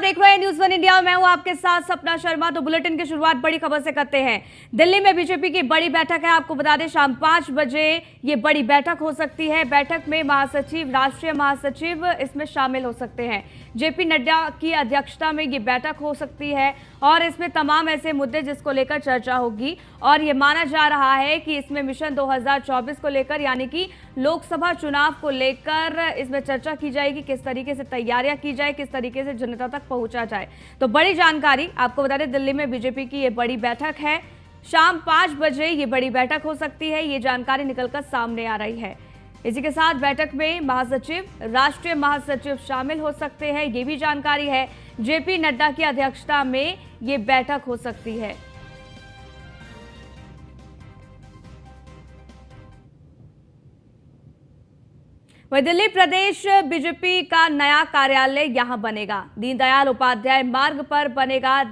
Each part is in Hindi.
देख रहे हैं न्यूज़ वन इंडिया। मैं हूं आपके साथ सपना शर्मा। तो बुलेटिन की शुरुआत बड़ी खबर से करते हैं। दिल्ली में बीजेपी की बड़ी बैठक है। आपको बता दें शाम 5 बजे ये बड़ी बैठक हो सकती है। बैठक में महासचिव, राष्ट्रीय महासचिव इसमें शामिल हो सकते हैं। जेपी नड्डा की अध्यक्षता में ये बैठक हो सकती है और इसमें तमाम ऐसे मुद्दे जिसको लेकर चर्चा होगी। और ये माना जा रहा है कि इसमें मिशन 2024 को लेकर, यानी कि लोकसभा चुनाव को लेकर इसमें चर्चा की जाएगी। किस तरीके से तैयारियां की जाए, किस तरीके से जनता तक पहुंचा जाए। तो बड़ी जानकारी आपको बता दें, दिल्ली में बीजेपी की ये बड़ी बैठक है। शाम 5 बजे ये बड़ी बैठक हो सकती है। ये जानकारी निकलकर सामने आ रही है। इसी के साथ बैठक में महासचिव, राष्ट्रीय महासचिव शामिल हो सकते हैं, ये भी जानकारी है। जेपी नड्डा की अध्यक्षता में ये बैठक हो सकती है। वही दिल्ली प्रदेश बीजेपी का नया कार्यालय यहां बनेगा। दीनदयाल उपाध्याय मार्ग पर बनेगा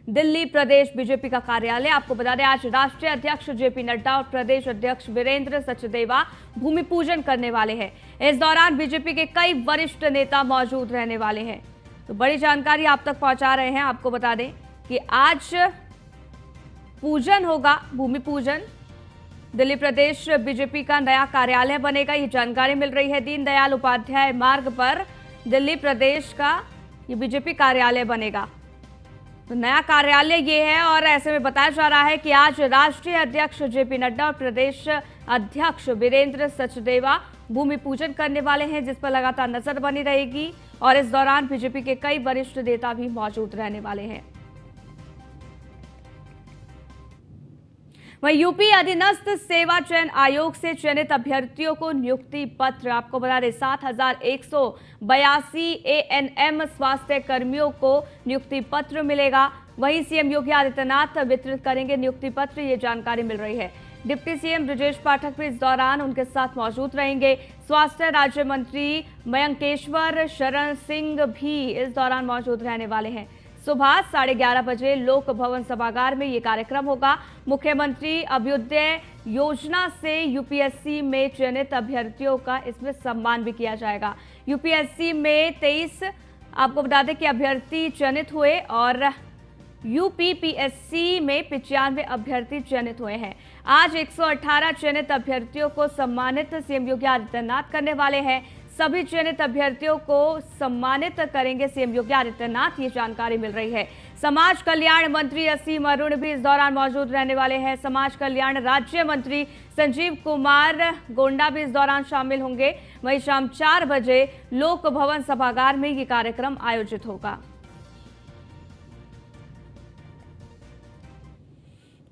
दिल्ली प्रदेश बीजेपी का कार्यालय। आपको बता दें आज राष्ट्रीय अध्यक्ष जेपी नड्डा और प्रदेश अध्यक्ष वीरेंद्र सचदेवा भूमि पूजन करने वाले हैं। इस दौरान बीजेपी के कई वरिष्ठ नेता मौजूद रहने वाले हैं। तो बड़ी जानकारी आप तक पहुंचा रहे हैं। आपको बता दें कि आज पूजन होगा, भूमि पूजन। दिल्ली प्रदेश बीजेपी का नया कार्यालय बनेगा, ये जानकारी मिल रही है। दीनदयाल उपाध्याय मार्ग पर दिल्ली प्रदेश का ये बीजेपी कार्यालय बनेगा। तो नया कार्यालय ये है और ऐसे में बताया जा रहा है कि आज राष्ट्रीय अध्यक्ष जेपी नड्डा और प्रदेश अध्यक्ष वीरेंद्र सचदेवा भूमि पूजन करने वाले हैं, जिस पर लगातार नजर बनी रहेगी। और इस दौरान बीजेपी के कई वरिष्ठ नेता भी मौजूद रहने वाले हैं। वहीं यूपी अधीनस्थ सेवा चयन आयोग से चयनित अभ्यर्थियों को नियुक्ति पत्र, आपको बता दें 7,182 एएनएम स्वास्थ्य कर्मियों को नियुक्ति पत्र मिलेगा। वहीं सीएम योगी आदित्यनाथ वितरित करेंगे नियुक्ति पत्र, ये जानकारी मिल रही है। डिप्टी सीएम ब्रजेश पाठक भी इस दौरान उनके साथ मौजूद रहेंगे। स्वास्थ्य राज्य मंत्री मयंकेश्वर शरण सिंह भी इस दौरान मौजूद रहने वाले हैं। सुबह 11:30 बजे लोक भवन सभागार में ये कार्यक्रम होगा। मुख्यमंत्री अभ्युदय योजना से यूपीएससी में चयनित अभ्यर्थियों का इसमें सम्मान भी किया जाएगा। यूपीएससी में 23 आपको बता दें कि अभ्यर्थी चयनित हुए और यूपीपीएससी में 95 अभ्यर्थी चयनित हुए हैं। आज 118 चयनित अभ्यर्थियों को सम्मानित सीएम योगी आदित्यनाथ करने वाले हैं। सभी चयनित अभ्यर्थियों को सम्मानित करेंगे सीएम योगी आदित्यनाथ, ये जानकारी मिल रही है। समाज कल्याण मंत्री असीम अरुण भी इस दौरान मौजूद रहने वाले हैं। समाज कल्याण राज्य मंत्री संजीव कुमार गोंडा भी इस दौरान शामिल होंगे। वहीं शाम 4 बजे लोक भवन सभागार में ये कार्यक्रम आयोजित होगा।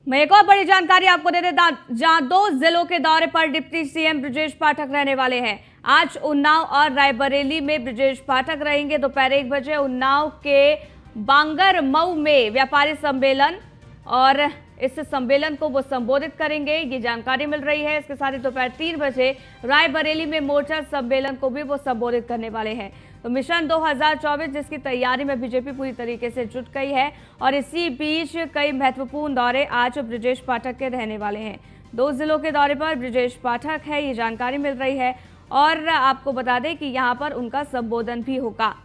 मैं एक और बड़ी जानकारी आपको दे देता, जहां 2 जिलों के दौरे पर डिप्टी सीएम ब्रजेश पाठक रहने वाले हैं। आज उन्नाव और रायबरेली में ब्रजेश पाठक रहेंगे। दोपहर 1 बजे उन्नाव के बांगर मऊ में व्यापारी सम्मेलन और इस सम्मेलन को वो संबोधित करेंगे, ये जानकारी मिल रही है। इसके साथ ही दोपहर 3 बजे रायबरेली में मोर्चा सम्मेलन को भी वो संबोधित करने वाले हैं। तो मिशन 2024 जिसकी तैयारी में बीजेपी पूरी तरीके से जुट गई है और इसी बीच कई महत्वपूर्ण दौरे आज ब्रजेश पाठक के रहने वाले हैं। 2 जिलों के दौरे पर ब्रजेश पाठक है, ये जानकारी मिल रही है। और आपको बता दें कि यहां पर उनका संबोधन भी होगा।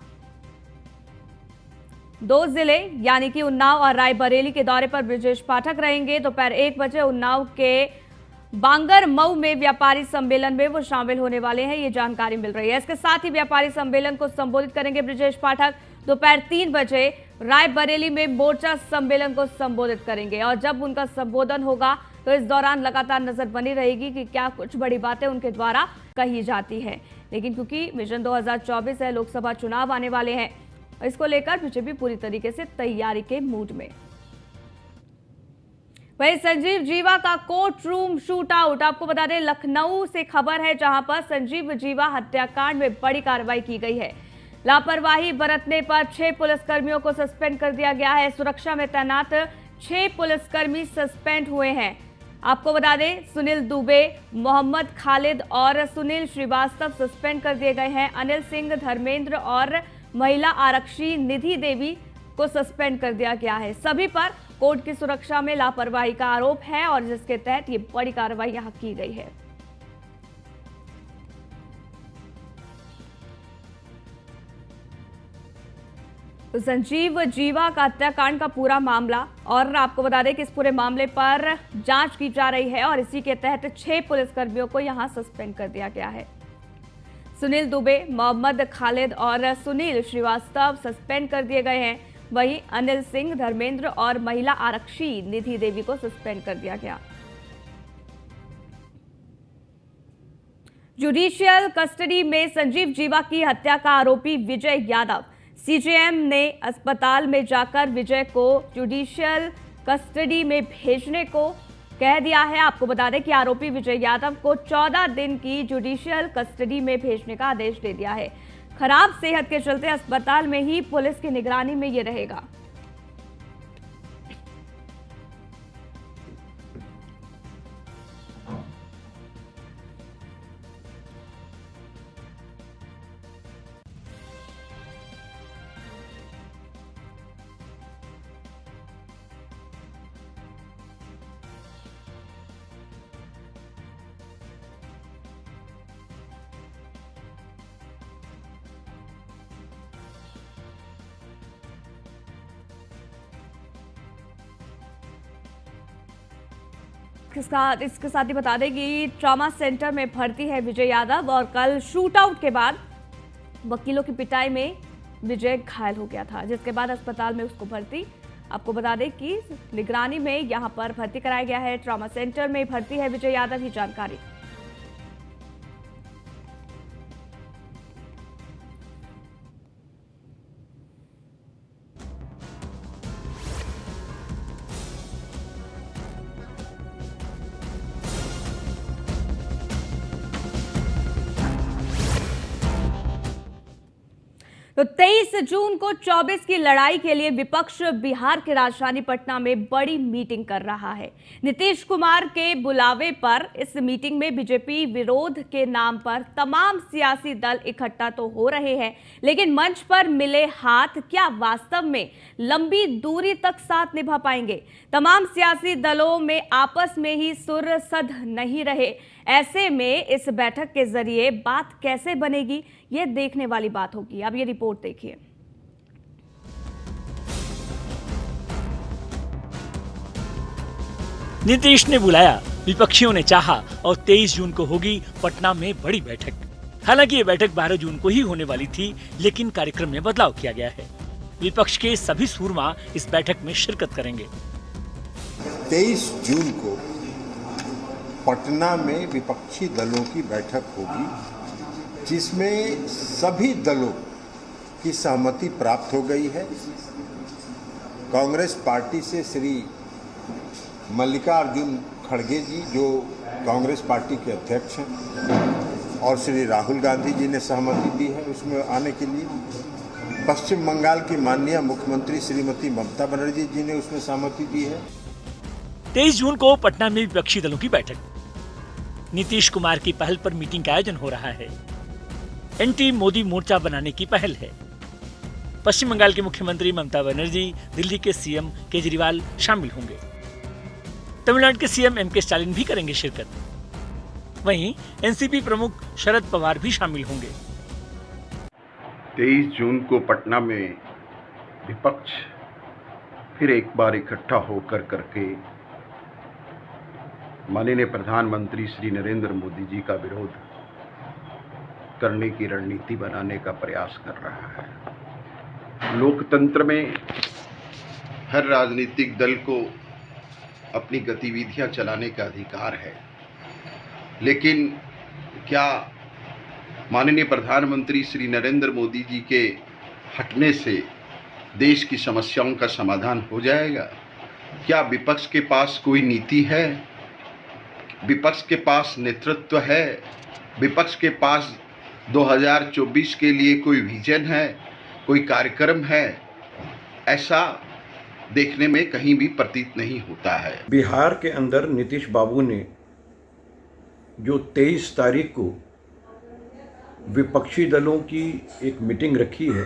2 जिले यानी कि उन्नाव और रायबरेली के दौरे पर ब्रजेश पाठक रहेंगे। दोपहर 1 बजे उन्नाव के बांगर मऊ में व्यापारी सम्मेलन में वो शामिल होने वाले हैं, ये जानकारी मिल रही है। इसके साथ ही व्यापारी सम्मेलन को संबोधित करेंगे ब्रजेश पाठक। दोपहर 3 बजे रायबरेली में मोर्चा सम्मेलन को संबोधित करेंगे और जब उनका संबोधन होगा तो इस दौरान लगातार नजर बनी रहेगी कि क्या कुछ बड़ी बातें उनके द्वारा कही जाती है। लेकिन क्योंकि मिशन 2024 है, लोकसभा चुनाव आने वाले हैं, इसको लेकर बीजेपी पूरी तरीके से तैयारी के मूड में। वहीं संजीव जीवा का कोर्ट रूम शूट आउट, आपको बता दें लखनऊ से खबर है, जहां पर संजीव जीवा हत्याकांड में बड़ी कार्रवाई की गई है। लापरवाही बरतने पर 6 पुलिसकर्मियों को सस्पेंड कर दिया गया है। सुरक्षा में तैनात 6 पुलिसकर्मी सस्पेंड हुए हैं। आपको बता दें सुनील दुबे, मोहम्मद खालिद और सुनील श्रीवास्तव सस्पेंड कर दिए गए हैं। अनिल सिंह, धर्मेंद्र और महिला आरक्षी निधि देवी को सस्पेंड कर दिया गया है। सभी पर कोर्ट की सुरक्षा में लापरवाही का आरोप है और जिसके तहत ये बड़ी कार्रवाई यहां की गई है। तो संजीव जीवा का हत्याकांड का पूरा मामला, और आपको बता दें कि इस पूरे मामले पर जांच की जा रही है और इसी के तहत 6 पुलिसकर्मियों को यहां सस्पेंड कर दिया गया है। सुनील दुबे, मोहम्मद खालिद और सुनील श्रीवास्तव सस्पेंड कर दिए गए हैं। वहीं अनिल सिंह, धर्मेंद्र और महिला आरक्षी निधि देवी को सस्पेंड कर दिया गया। जुडिशियल कस्टडी में संजीव जीवा की हत्या का आरोपी विजय यादव, सीजेएम ने अस्पताल में जाकर विजय को जुडिशियल कस्टडी में भेजने को कह दिया है। आपको बता दें कि आरोपी विजय यादव को 14 दिन की जुडिशियल कस्टडी में भेजने का आदेश दे दिया है। खराब सेहत के चलते अस्पताल में ही पुलिस की निगरानी में ये रहेगा। इसके साथ ही बता दें कि ट्रॉमा सेंटर में भर्ती है विजय यादव और कल शूट आउट के बाद वकीलों की पिटाई में विजय घायल हो गया था, जिसके बाद अस्पताल में उसको भर्ती, आपको बता दें कि निगरानी में यहां पर भर्ती कराया गया है। ट्रॉमा सेंटर में भर्ती है विजय यादव की जानकारी। तो 23 जून को 24 की लड़ाई के लिए विपक्ष बिहार की राजधानी पटना में बड़ी मीटिंग कर रहा है। नीतीश कुमार के बुलावे पर इस मीटिंग में बीजेपी विरोध के नाम पर तमाम सियासी दल इकट्ठा तो हो रहे हैं, लेकिन मंच पर मिले हाथ क्या वास्तव में लंबी दूरी तक साथ निभा पाएंगे? तमाम सियासी दलों में आपस में ही सुर सध नहीं रहे। ऐसे में इस बैठक के जरिए बात कैसे बनेगी, ये देखने वाली बात होगी। अब ये रिपोर्ट देखिए। नीतीश ने बुलाया, विपक्षियों ने चाहा और 23 जून को होगी पटना में बड़ी बैठक। हालांकि ये बैठक 12 जून को ही होने वाली थी, लेकिन कार्यक्रम में बदलाव किया गया है। विपक्ष के सभी सूरमा इस बैठक में शिरकत करेंगे। 23 जून को पटना में विपक्षी दलों की बैठक होगी, जिसमें सभी दलों की सहमति प्राप्त हो गई है। कांग्रेस पार्टी से श्री मल्लिकार्जुन खड़गे जी, जो कांग्रेस पार्टी के अध्यक्ष हैं, और श्री राहुल गांधी जी ने सहमति दी है उसमें आने के लिए। पश्चिम बंगाल की माननीय मुख्यमंत्री श्रीमती ममता बनर्जी जी ने उसमें सहमति दी है। 23 जून को पटना में विपक्षी दलों की बैठक। नीतीश कुमार की पहल पर मीटिंग का आयोजन हो रहा है। एंटी मोदी मोर्चा बनाने की पहल है। पश्चिम बंगाल के मुख्यमंत्री ममता बनर्जी, दिल्ली के सीएम केजरीवाल शामिल होंगे। तमिलनाडु के सीएम एमके स्टालिन भी करेंगे शिरकत। वहीं एनसीपी प्रमुख शरद पवार भी शामिल होंगे। 23 जून को पटना में विपक्ष फिर एक बार इकट्ठा होकर करके माननीय प्रधानमंत्री श्री नरेंद्र मोदी जी का विरोध करने की रणनीति बनाने का प्रयास कर रहा है। लोकतंत्र में हर राजनीतिक दल को अपनी गतिविधियां चलाने का अधिकार है, लेकिन क्या माननीय प्रधानमंत्री श्री नरेंद्र मोदी जी के हटने से देश की समस्याओं का समाधान हो जाएगा? क्या विपक्ष के पास कोई नीति है? विपक्ष के पास नेतृत्व है? विपक्ष के पास 2024 के लिए कोई विजन है, कोई कार्यक्रम है? ऐसा देखने में कहीं भी प्रतीत नहीं होता है। बिहार के अंदर नीतीश बाबू ने जो 23 तारीख को विपक्षी दलों की एक मीटिंग रखी है,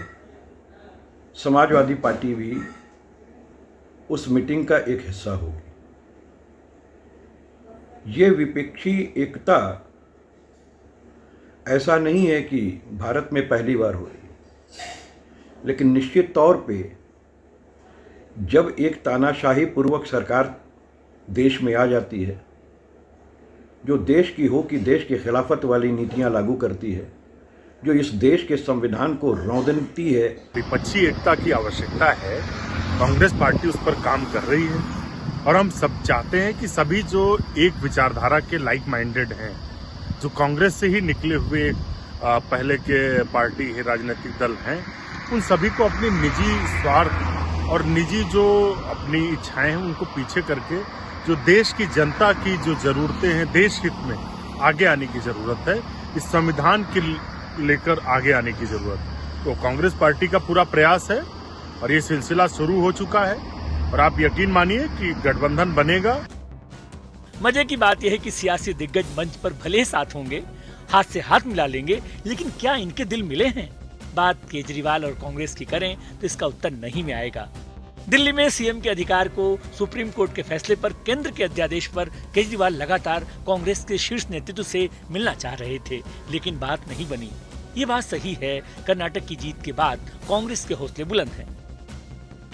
समाजवादी पार्टी भी उस मीटिंग का एक हिस्सा होगी। ये विपक्षी एकता ऐसा नहीं है कि भारत में पहली बार हो रही है। लेकिन निश्चित तौर पे जब एक तानाशाही पूर्वक सरकार देश में आ जाती है, जो देश की हो कि देश के खिलाफत वाली नीतियां लागू करती है, जो इस देश के संविधान को रौंदती है, विपक्षी एकता की आवश्यकता है। कांग्रेस पार्टी उस पर काम कर रही है और हम सब चाहते हैं कि सभी जो एक विचारधारा के लाइक माइंडेड हैं, जो कांग्रेस से ही निकले हुए पहले के पार्टी राजनीतिक दल हैं, उन सभी को अपनी निजी स्वार्थ और निजी जो अपनी इच्छाएं हैं उनको पीछे करके जो देश की जनता की जो जरूरतें हैं, देश हित में आगे आने की जरूरत है। इस संविधान के लेकर आगे आने की जरूरत है। तो कांग्रेस पार्टी का पूरा प्रयास है और ये सिलसिला शुरू हो चुका है और आप यकीन मानिए कि गठबंधन बनेगा। मजे की बात यह है कि सियासी दिग्गज मंच पर भले साथ होंगे, हाथ से हाथ मिला लेंगे, लेकिन क्या इनके दिल मिले हैं? बात केजरीवाल और कांग्रेस की करें तो इसका उत्तर नहीं में आएगा। दिल्ली में सीएम के अधिकार को सुप्रीम कोर्ट के फैसले पर केंद्र के अध्यादेश पर केजरीवाल लगातार कांग्रेस के शीर्ष नेतृत्व से मिलना चाह रहे थे, लेकिन बात नहीं बनी। ये बात सही है, कर्नाटक की जीत के बाद कांग्रेस के हौसले बुलंद हैं।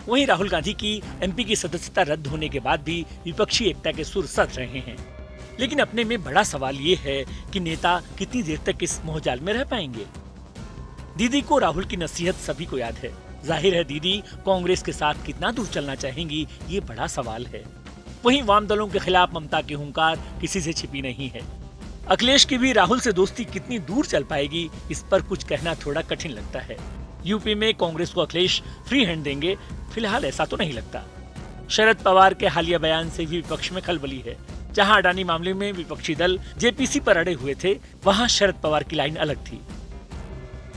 वहीं राहुल गांधी की एमपी की सदस्यता रद्द होने के बाद भी विपक्षी एकता के सुर सज रहे हैं, लेकिन अपने में बड़ा सवाल ये है कि नेता कितनी देर तक इस मोहजाल में रह पाएंगे। दीदी को राहुल की नसीहत सभी को याद है। जाहिर है दीदी कांग्रेस के साथ कितना दूर चलना चाहेंगी, ये बड़ा सवाल है। वहीं वाम दलों के खिलाफ ममता की हुंकार किसी से छिपी नहीं है। अखिलेश की भी राहुल से दोस्ती कितनी दूर चल पाएगी, इस पर कुछ कहना थोड़ा कठिन लगता है। यूपी में कांग्रेस को अखिलेश फ्री हैंड देंगे, फिलहाल ऐसा तो नहीं लगता। शरद पवार के हालिया बयान से भी विपक्ष में खलबली है। जहां अडानी मामले में विपक्षी दल जेपीसी पर अड़े हुए थे, वहां शरद पवार की लाइन अलग थी।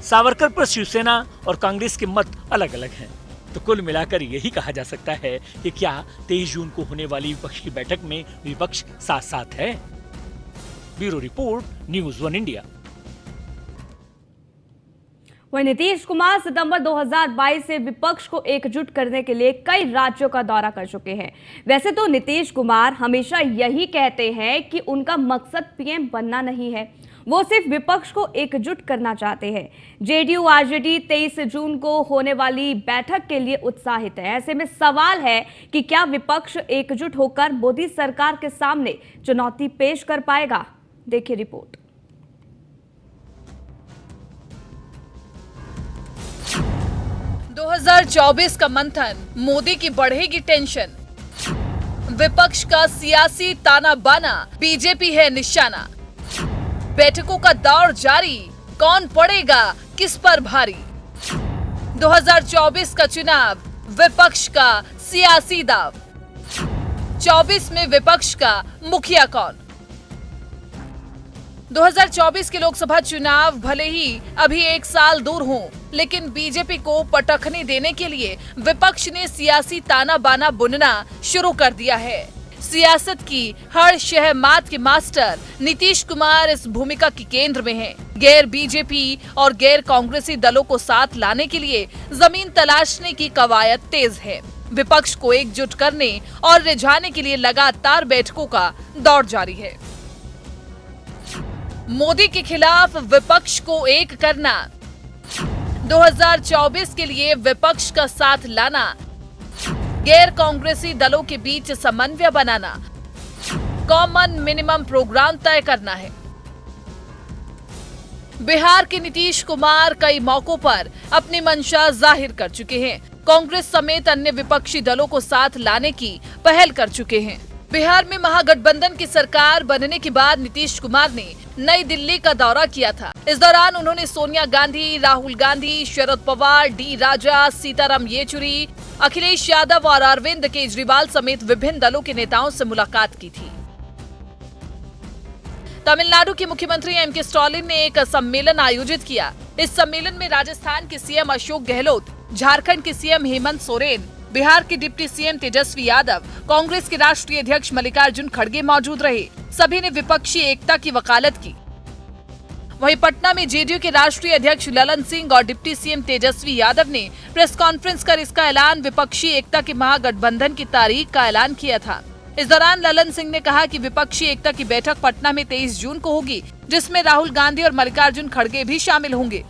सावरकर पर शिवसेना और कांग्रेस के मत अलग अलग हैं। तो कुल मिलाकर यही कहा जा सकता है कि क्या 23 जून को होने वाली विपक्ष की बैठक में विपक्ष साथ साथ है। Bureau report, news 1 India. वहीं नीतीश कुमार सितंबर 2022 से विपक्ष को एकजुट करने के लिए कई राज्यों का दौरा कर चुके हैं। वैसे तो नीतीश कुमार हमेशा यही कहते हैं कि उनका मकसद पीएम बनना नहीं है, वो सिर्फ विपक्ष को एकजुट करना चाहते हैं। जेडीयू आरजेडी 23 जून को होने वाली बैठक के लिए उत्साहित है। ऐसे में सवाल है कि क्या विपक्ष एकजुट होकर मोदी सरकार के सामने चुनौती पेश कर पाएगा। देखिए रिपोर्ट। दो 2024 का मंथन, मोदी की बढ़ेगी टेंशन, विपक्ष का सियासी ताना बाना, बीजेपी है निशाना, बैठकों का दौर जारी, कौन पड़ेगा किस पर भारी। 2024 का चुनाव, विपक्ष का सियासी दाव, 24 में विपक्ष का मुखिया कौन। 2024 के लोकसभा चुनाव भले ही अभी 1 साल दूर हों, लेकिन बीजेपी को पटखनी देने के लिए विपक्ष ने सियासी ताना बाना बुनना शुरू कर दिया है। सियासत की हर शह मात के मास्टर नीतीश कुमार इस भूमिका के केंद्र में हैं। गैर बीजेपी और गैर कांग्रेसी दलों को साथ लाने के लिए जमीन तलाशने की कवायद तेज है। विपक्ष को एकजुट करने और रिझाने के लिए लगातार बैठकों का दौर जारी है। मोदी के खिलाफ विपक्ष को एक करना, 2024 के लिए विपक्ष का साथ लाना, गैर कांग्रेसी दलों के बीच समन्वय बनाना, कॉमन मिनिमम प्रोग्राम तय करना है। बिहार के नीतीश कुमार कई मौकों पर अपनी मंशा जाहिर कर चुके हैं। कांग्रेस समेत अन्य विपक्षी दलों को साथ लाने की पहल कर चुके हैं। बिहार में महागठबंधन की सरकार बनने के बाद नीतीश कुमार ने नई दिल्ली का दौरा किया था। इस दौरान उन्होंने सोनिया गांधी, राहुल गांधी, शरद पवार, डी राजा, सीताराम येचुरी, अखिलेश यादव और अरविंद केजरीवाल समेत विभिन्न दलों के नेताओं से मुलाकात की थी। तमिलनाडु के मुख्यमंत्री एम.के. स्टालिन ने एक सम्मेलन आयोजित किया। इस सम्मेलन में राजस्थान के सीएम अशोक गहलोत, झारखंड के सीएम हेमंत सोरेन, बिहार के डिप्टी सीएम तेजस्वी यादव, कांग्रेस के राष्ट्रीय अध्यक्ष मल्लिकार्जुन खड़गे मौजूद रहे। सभी ने विपक्षी एकता की वकालत की। वहीं पटना में जेडीयू के राष्ट्रीय अध्यक्ष ललन सिंह और डिप्टी सीएम तेजस्वी यादव ने प्रेस कॉन्फ्रेंस कर इसका ऐलान विपक्षी एकता के महागठबंधन की तारीख का ऐलान किया था। इस दौरान ललन सिंह ने कहा कि विपक्षी एकता की बैठक पटना में 23 जून को होगी, जिसमें राहुल गांधी और मल्लिकार्जुन खड़गे भी शामिल होंगे।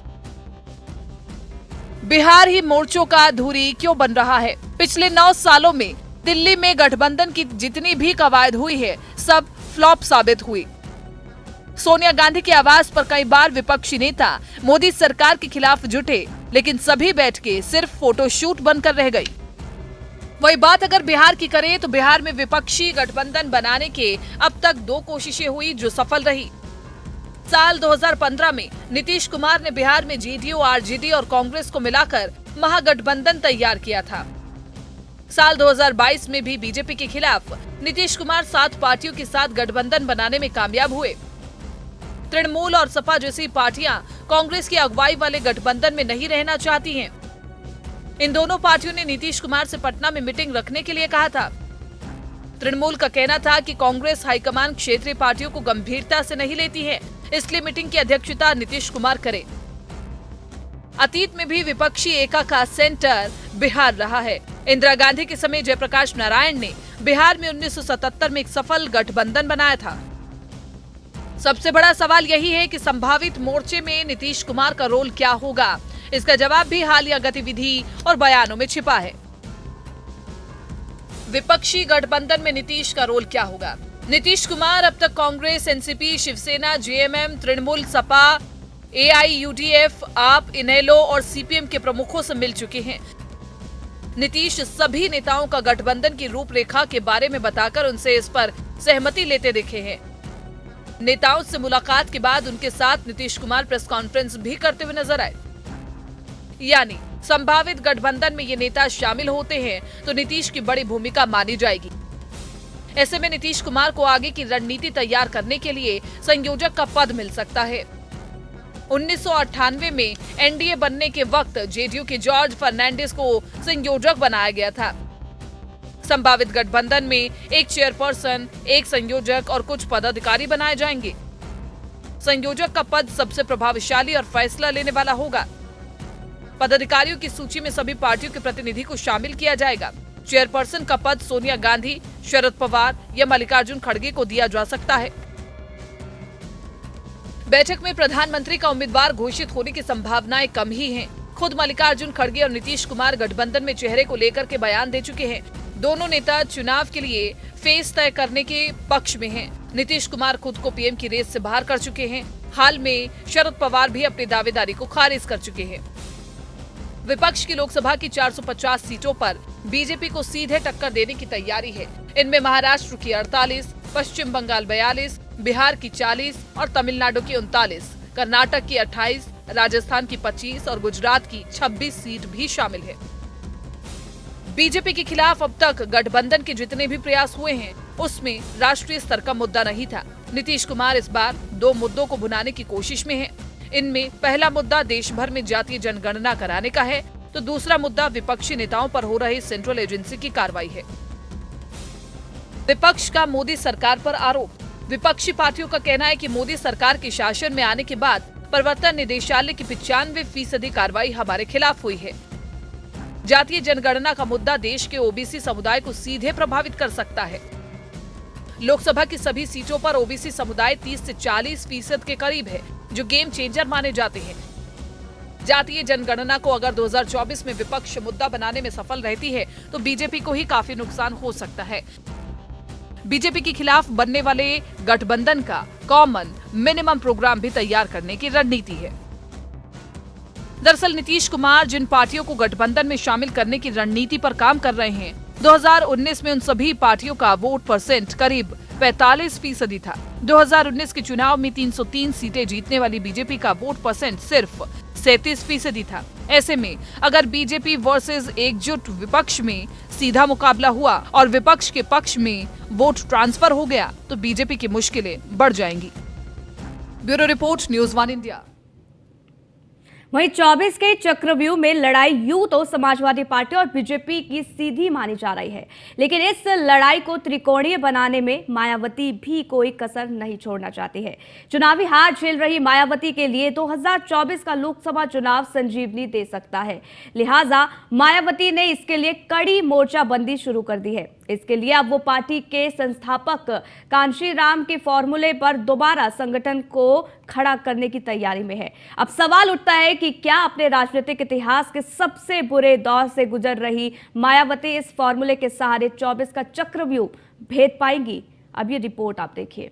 बिहार ही मोर्चों का धुरी क्यों बन रहा है? पिछले 9 सालों में दिल्ली में गठबंधन की जितनी भी कवायद हुई है, सब फ्लॉप साबित हुई। सोनिया गांधी के आवास पर कई बार विपक्षी नेता मोदी सरकार के खिलाफ जुटे, लेकिन सभी बैठ के सिर्फ फोटोशूट बनकर रह गई। वही बात अगर बिहार की करें तो बिहार में विपक्षी गठबंधन बनाने के अब तक 2 कोशिशें हुई जो सफल रही। साल 2015 में नीतीश कुमार ने बिहार में जेडीयू, आरजेडी और कांग्रेस को मिलाकर महागठबंधन तैयार किया था। साल 2022 में भी बीजेपी के खिलाफ नीतीश कुमार 7 पार्टियों के साथ गठबंधन बनाने में कामयाब हुए। तृणमूल और सपा जैसी पार्टियां कांग्रेस की अगुवाई वाले गठबंधन में नहीं रहना चाहती हैं। इन दोनों पार्टियों ने नीतीश कुमार से पटना में मीटिंग रखने के लिए कहा था। तृणमूल का कहना था कि कांग्रेस हाईकमान क्षेत्रीय पार्टियों को गंभीरता से नहीं लेती है, इसलिए मीटिंग की अध्यक्षता नीतीश कुमार करें। अतीत में भी विपक्षी एका का सेंटर बिहार रहा है। इंदिरा गांधी के समय जयप्रकाश नारायण ने बिहार में 1977 में एक सफल गठबंधन बनाया था। सबसे बड़ा सवाल यही है कि संभावित मोर्चे में नीतीश कुमार का रोल क्या होगा। इसका जवाब भी हालिया गतिविधि और बयानों में छिपा है। विपक्षी गठबंधन में नीतीश का रोल क्या होगा? नीतीश कुमार अब तक कांग्रेस, एनसीपी, शिवसेना, जेएमएम, तृणमूल, सपा, एआईयूडीएफ, आप, इनेलो और सीपीएम के प्रमुखों से मिल चुके हैं। नीतीश सभी नेताओं का गठबंधन की रूपरेखा के बारे में बताकर उनसे इस पर सहमति लेते दिखे हैं। नेताओं से मुलाकात के बाद उनके साथ नीतीश कुमार प्रेस कॉन्फ्रेंस भी करते हुए नजर आए। यानी संभावित गठबंधन में ये नेता शामिल होते हैं तो नीतीश की बड़ी भूमिका मानी जाएगी। ऐसे में नीतीश कुमार को आगे की रणनीति तैयार करने के लिए संयोजक का पद मिल सकता है। 1998 में एनडीए बनने के वक्त जेडीयू के जॉर्ज फर्नांडिस को संयोजक बनाया गया था। संभावित गठबंधन में एक चेयरपर्सन, एक संयोजक और कुछ पदाधिकारी बनाए जाएंगे। संयोजक का पद सबसे प्रभावशाली और फैसला लेने वाला होगा। पदाधिकारियों की सूची में सभी पार्टियों के प्रतिनिधि को शामिल किया जाएगा। चेयरपर्सन का पद सोनिया गांधी, शरद पवार या मल्लिकार्जुन खड़गे को दिया जा सकता है। बैठक में प्रधानमंत्री का उम्मीदवार घोषित होने की संभावनाएं कम ही हैं। खुद मल्लिकार्जुन खड़गे और नीतीश कुमार गठबंधन में चेहरे को लेकर के बयान दे चुके हैं। दोनों नेता चुनाव के लिए फेस तय करने के पक्ष में हैं। नीतीश कुमार खुद को पीएम की रेस से बाहर कर चुके हैं। हाल में शरद पवार भी अपनी दावेदारी को खारिज कर चुके हैं। विपक्ष की लोकसभा की 450 सीटों पर बीजेपी को सीधे टक्कर देने की तैयारी है। इनमें महाराष्ट्र की 48, पश्चिम बंगाल 42, बिहार की 40 और तमिलनाडु की 39, कर्नाटक की 28, राजस्थान की 25 और गुजरात की 26 सीट भी शामिल है। बीजेपी के खिलाफ अब तक गठबंधन के जितने भी प्रयास हुए हैं उसमें राष्ट्रीय स्तर का मुद्दा नहीं था। नीतीश कुमार इस बार 2 मुद्दों को भुनाने की कोशिश में है। इनमें पहला मुद्दा देश भर में जातीय जनगणना कराने का है, तो दूसरा मुद्दा विपक्षी नेताओं पर हो रही सेंट्रल एजेंसी की कार्रवाई है। विपक्ष का मोदी सरकार पर आरोप। विपक्षी पार्टियों का कहना है कि मोदी सरकार के शासन में आने के बाद प्रवर्तन निदेशालय की 95% कार्रवाई हमारे खिलाफ हुई है। जातीय जनगणना का मुद्दा देश के ओबीसी समुदाय को सीधे प्रभावित कर सकता है। लोकसभा की सभी सीटों पर ओबीसी समुदाय 30 से 40% के करीब है, जो गेम चेंजर माने जाते हैं। जातीय जनगणना को अगर 2024 में विपक्ष मुद्दा बनाने में सफल रहती है तो बीजेपी को ही काफी नुकसान हो सकता है। बीजेपी के खिलाफ बनने वाले गठबंधन का कॉमन मिनिमम प्रोग्राम भी तैयार करने की रणनीति है। दरअसल नीतीश कुमार जिन पार्टियों को गठबंधन में शामिल करने की रणनीति पर काम कर रहे हैं, 2019 में उन सभी पार्टियों का वोट परसेंट करीब 45% था। 2019 के चुनाव में 303 सीटें जीतने वाली बीजेपी का वोट परसेंट सिर्फ 37% था। ऐसे में अगर बीजेपी वर्सेस एकजुट विपक्ष में सीधा मुकाबला हुआ और विपक्ष के पक्ष में वोट ट्रांसफर हो गया तो बीजेपी की मुश्किलें बढ़ जाएंगी। Bureau report, news 1 India. वहीं 24 के चक्रव्यूह में लड़ाई यूं तो समाजवादी पार्टी और बीजेपी की सीधी मानी जा रही है, लेकिन इस लड़ाई को त्रिकोणीय बनाने में मायावती भी कोई कसर नहीं छोड़ना चाहती है। चुनावी हार झेल रही मायावती के लिए 2024 का लोकसभा चुनाव संजीवनी दे सकता है। लिहाजा मायावती ने इसके लिए कड़ी मोर्चाबंदी शुरू कर दी है। इसके लिए अब वो पार्टी के संस्थापक कांशीराम के फॉर्मूले पर दोबारा संगठन को खड़ा करने की तैयारी में है। अब सवाल उठता है कि क्या अपने राजनीतिक इतिहास के सबसे बुरे दौर से गुजर रही मायावती इस फॉर्मूले के सहारे 24 का चक्रव्यूह भेद पाएंगी? अब ये रिपोर्ट आप देखिए।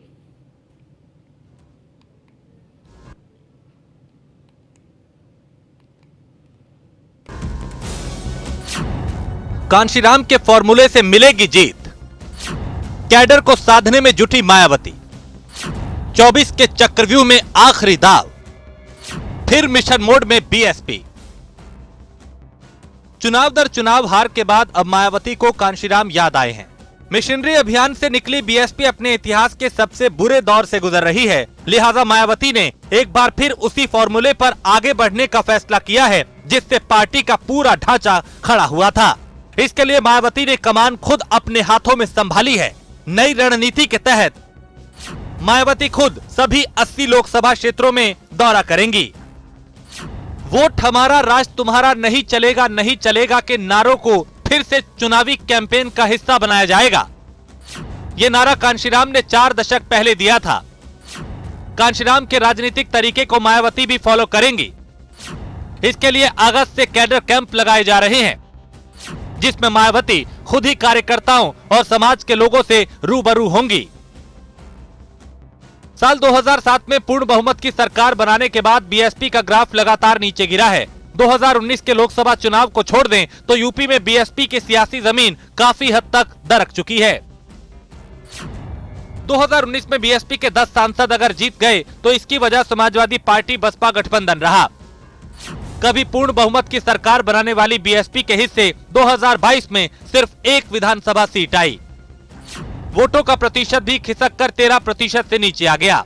कांशीराम के फॉर्मूले से मिलेगी जीत, कैडर को साधने में जुटी मायावती। 24 के चक्रव्यूह में आखिरी दाव, फिर मिशन मोड में बीएसपी। चुनाव दर चुनाव हार के बाद अब मायावती को कांशीराम याद आए हैं। मिशनरी अभियान से निकली बीएसपी अपने इतिहास के सबसे बुरे दौर से गुजर रही है, लिहाजा मायावती ने एक बार फिर उसी फॉर्मूले पर आगे बढ़ने का फैसला किया है जिससे पार्टी का पूरा ढांचा खड़ा हुआ था। इसके लिए मायावती ने कमान खुद अपने हाथों में संभाली है। नई रणनीति के तहत मायावती खुद सभी 80 लोकसभा क्षेत्रों में दौरा करेंगी। वोट हमारा, राज तुम्हारा, नहीं चलेगा के नारों को फिर से चुनावी कैंपेन का हिस्सा बनाया जाएगा। ये नारा कांशीराम ने 4 दशक पहले दिया था। कांशीराम के राजनीतिक तरीके को मायावती भी फॉलो करेंगी। इसके लिए अगस्त से कैडर कैंप लगाए जा रहे हैं जिसमें मायावती खुद ही कार्यकर्ताओं और समाज के लोगों से रूबरू होंगी। साल 2007 में पूर्ण बहुमत की सरकार बनाने के बाद बीएसपी का ग्राफ लगातार नीचे गिरा है। 2019 के लोकसभा चुनाव को छोड़ दें तो यूपी में बीएसपी की सियासी जमीन काफी हद तक दरक चुकी है। 2019 में बीएसपी के 10 सांसद अगर जीत गए तो इसकी वजह समाजवादी पार्टी बसपा गठबंधन रहा। कभी पूर्ण बहुमत की सरकार बनाने वाली बीएसपी के हिस्से 2022 में सिर्फ एक विधानसभा सीट आई। वोटों का प्रतिशत भी खिसक कर 13% से नीचे आ गया।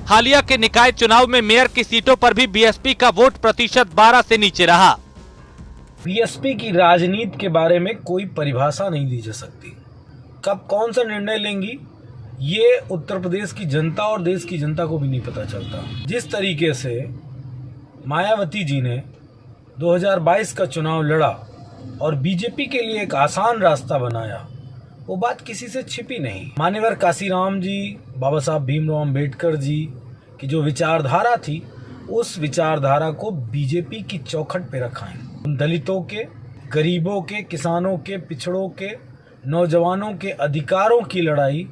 हालिया के निकाय चुनाव में मेयर की सीटों पर भी बीएसपी का वोट प्रतिशत 12 से नीचे रहा। बीएसपी की राजनीति के बारे में कोई परिभाषा नहीं दी जा सकती। कब कौन सा निर्णय लेंगी ये उत्तर प्रदेश की जनता और देश की जनता को भी नहीं पता चलता। जिस तरीके से मायावती जी ने 2022 का चुनाव लड़ा और बीजेपी के लिए एक आसान रास्ता बनाया, वो बात किसी से छिपी नहीं। मान्यवर कांशीराम जी, बाबा साहब भीमराव अंबेडकर जी की जो विचारधारा थी, उस विचारधारा को बीजेपी की चौखट पे रखा है। दलितों के, गरीबों के, किसानों के, पिछड़ों के, नौजवानों के अधिकारों की लड़ाई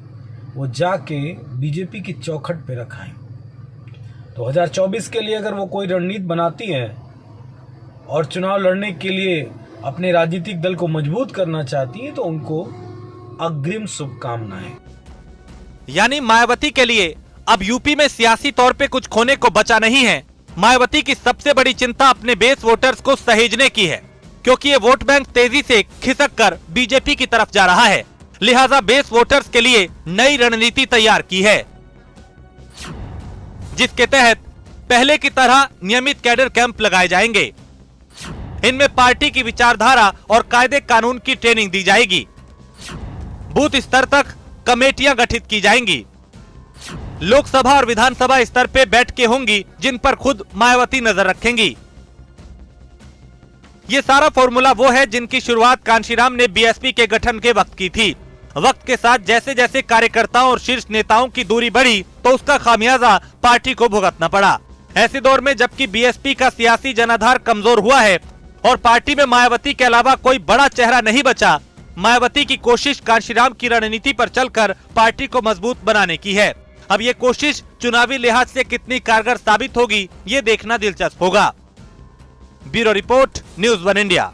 वो जाके बीजेपी की चौखट पे रखा है। 2024 के लिए अगर वो कोई रणनीति बनाती हैं और चुनाव लड़ने के लिए अपने राजनीतिक दल को मजबूत करना चाहती हैं तो उनको अग्रिम शुभकामनाएं। यानी मायावती के लिए अब यूपी में सियासी तौर पे कुछ खोने को बचा नहीं है। मायावती की सबसे बड़ी चिंता अपने बेस वोटर्स को सहेजने की है, क्योंकि ये वोट बैंक तेजी से खिसक कर बीजेपी की तरफ जा रहा है। लिहाजा बेस वोटर्स के लिए नई रणनीति तैयार की है, जिसके तहत पहले की तरह नियमित कैडर कैंप लगाए जाएंगे। इनमें पार्टी की विचारधारा और कायदे कानून की ट्रेनिंग दी जाएगी। बूथ स्तर तक कमेटियां गठित की जाएंगी। लोकसभा और विधानसभा स्तर पे बैठकें होंगी जिन पर खुद मायावती नजर रखेंगी। ये सारा फॉर्मूला वो है जिनकी शुरुआत कांशीराम ने बीएसपी के गठन के वक्त की थी। वक्त के साथ जैसे जैसे कार्यकर्ताओं और शीर्ष नेताओं की दूरी बढ़ी तो उसका खामियाजा पार्टी को भुगतना पड़ा। ऐसे दौर में जबकि बीएसपी का सियासी जनाधार कमजोर हुआ है और पार्टी में मायावती के अलावा कोई बड़ा चेहरा नहीं बचा, मायावती की कोशिश कांशीराम की रणनीति पर चलकर पार्टी को मजबूत बनाने की है। अब ये कोशिश चुनावी लिहाज से कितनी कारगर साबित होगी, ये देखना दिलचस्प होगा। Bureau report, news 1 India.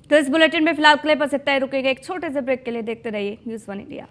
तो इस बुलेटिन में फिलहाल के लिए बस इतना ही। रुकेंगे एक छोटे से ब्रेक के लिए। देखते रहिए न्यूज़ 1 इंडिया।